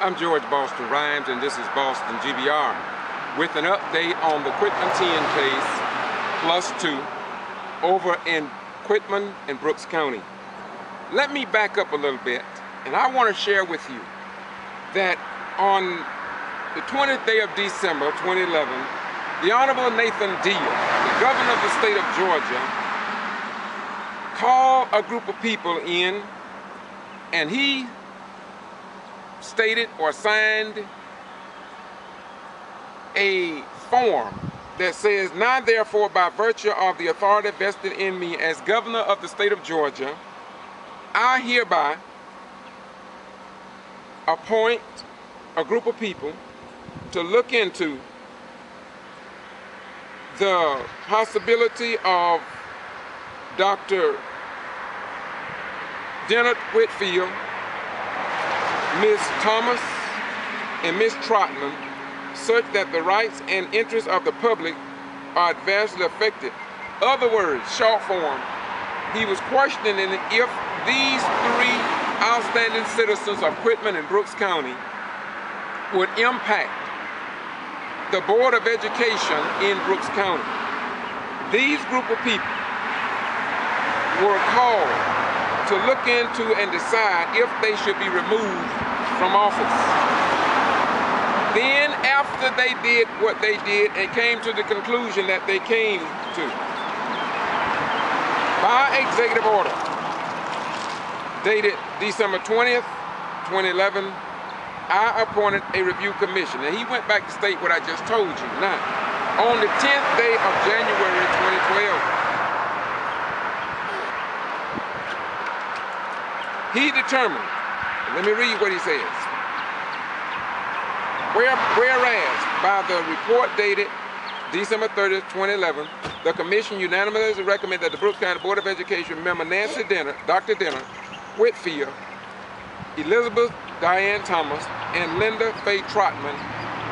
I'm George Boston Rhymes, and this is Boston G.B.R. with an update on the Quitman-10 case +2 over in Quitman and Brooks County. Let me back up a little bit, and I want to share with you that on the 20th day of December 2011, the Honorable Nathan Deal, the governor of the state of Georgia, called a group of people in, and he stated or signed a form that says, "Now therefore, by virtue of the authority vested in me as governor of the state of Georgia, I hereby appoint a group of people to look into the possibility of Dr. Dennis Whitfield, Ms. Thomas, and Ms. Trotman, such that the rights and interests of the public are adversely affected." Other words, short form, he was questioning if these three outstanding citizens of Quitman and Brooks County would impact the Board of Education in Brooks County. These group of people were called to look into and decide if they should be removed from office. Then, after they did what they did and came to the conclusion that they came to, by executive order dated December 20th, 2011, I appointed a review commission. And he went back to state what I just told you. Now, on the 10th day of January 2012, he determined, let me read what he says. Whereas, by the report dated December 30th, 2011, the commission unanimously recommended that the Brooks County Board of Education member Nancy Denner, Dr. Denner Whitfield, Elizabeth Diane Thomas, and Linda Faye Trotman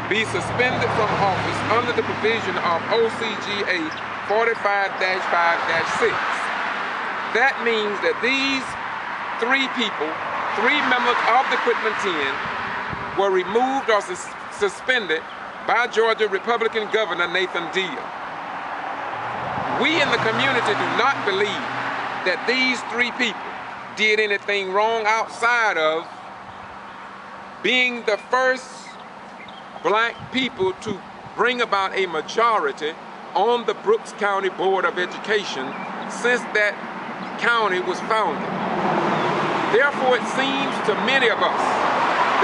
be suspended from office under the provision of OCGA 45-5-6. That means that these three people, three members of the Quitman-10, were removed or suspended by Georgia Republican Governor Nathan Deal. We in the community do not believe that these three people did anything wrong outside of being the first black people to bring about a majority on the Brooks County Board of Education since that county was founded. Therefore, it seems to many of us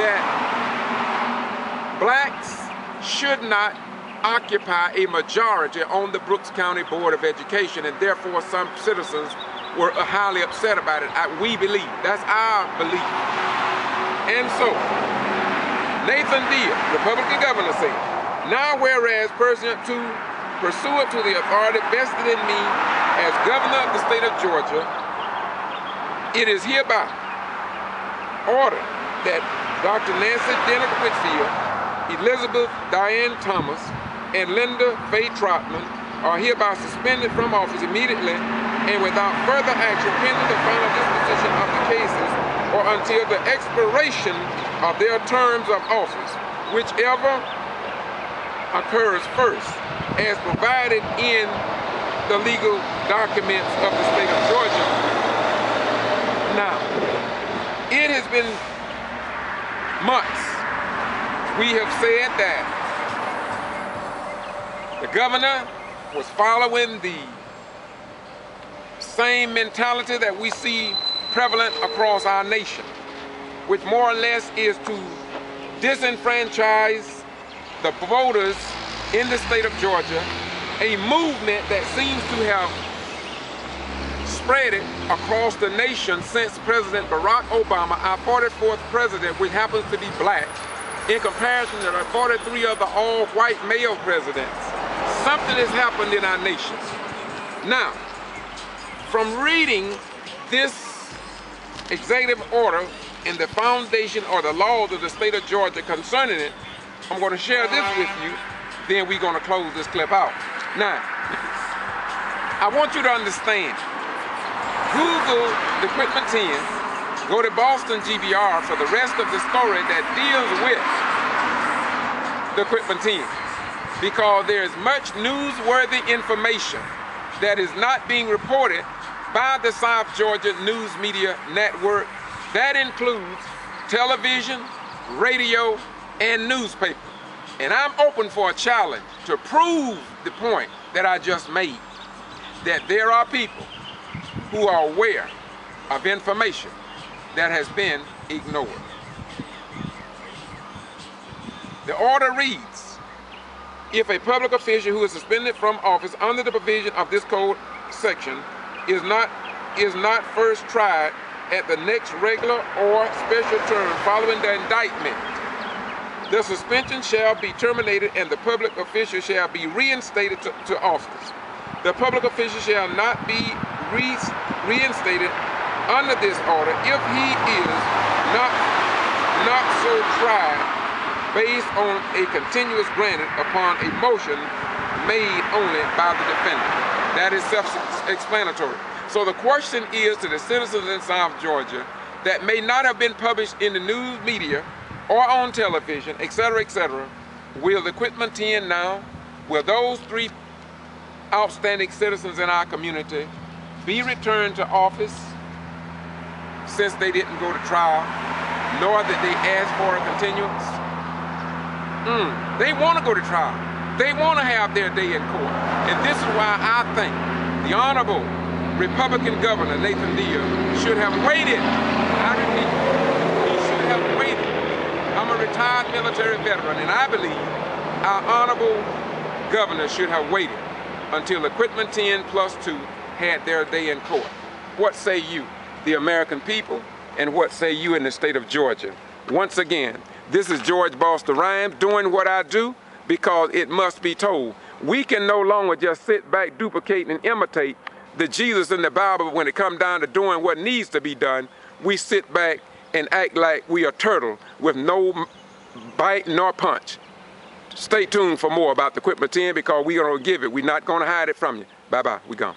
that blacks should not occupy a majority on the Brooks County Board of Education, and therefore some citizens were highly upset about it. We believe, that's our belief. And so, Nathan Deal, Republican governor, said, "Now whereas pursuant to the authority vested in me as governor of the state of Georgia, it is hereby ordered that Dr. Nancy Denner Whitfield, Elizabeth Diane Thomas, and Linda Faye Trotman are hereby suspended from office immediately and without further action pending the final disposition of the cases or until the expiration of their terms of office, whichever occurs first, as provided in the legal documents of the state of Georgia." Now, it has been months. We have said that the governor was following the same mentality that we see prevalent across our nation, which more or less is to disenfranchise the voters in the state of Georgia, a movement that seems to have spread it across the nation since President Barack Obama, our 44th president, which happens to be black, in comparison to the 43 other all-white male presidents. Something has happened in our nation. Now, from reading this executive order and the foundation or the laws of the state of Georgia concerning it, I'm going to share this with you, then we're going to close this clip out. Now, I want you to understand, Google the Quitman-10 Go to Boston G.B.R. for the rest of the story that deals with the Quitman-10, because there is much newsworthy information that is not being reported by the South Georgia News Media Network. That includes television, radio, and newspaper. And I'm open for a challenge to prove the point that I just made, that there are people who are aware of information that has been ignored. The order reads, if a public official who is suspended from office under the provision of this code section is not first tried at the next regular or special term following the indictment, the suspension shall be terminated and the public official shall be reinstated to office. The public official shall not be reinstated under this order if he is not so tried based on a continuous granted upon a motion made only by the defendant. That is self-explanatory. So the question is to the citizens in South Georgia that may not have been published in the news media or on television, etc., will the Quitman-10 now, will those 3 outstanding citizens in our community be returned to office since they didn't go to trial, nor did they ask for a continuance? They want to go to trial. They want to have their day in court. And this is why I think the Honorable Republican Governor Nathan Deal should have waited. I repeat, he should have waited. I'm a retired military veteran, and I believe our Honorable Governor should have waited until the Quitman-10 plus 2 had their day in court. What say you, the American people, and what say you in the state of Georgia? Once again, this is George BOTON RHYNES doing what I do because it must be told. We can no longer just sit back, duplicate, and imitate the Jesus in the Bible. When it comes down to doing what needs to be done, we sit back and act like we are turtle with no bite nor punch. Stay tuned for more about the Quitman-10 because we're going to give it. We're not going to hide it from you. Bye-bye. We gone.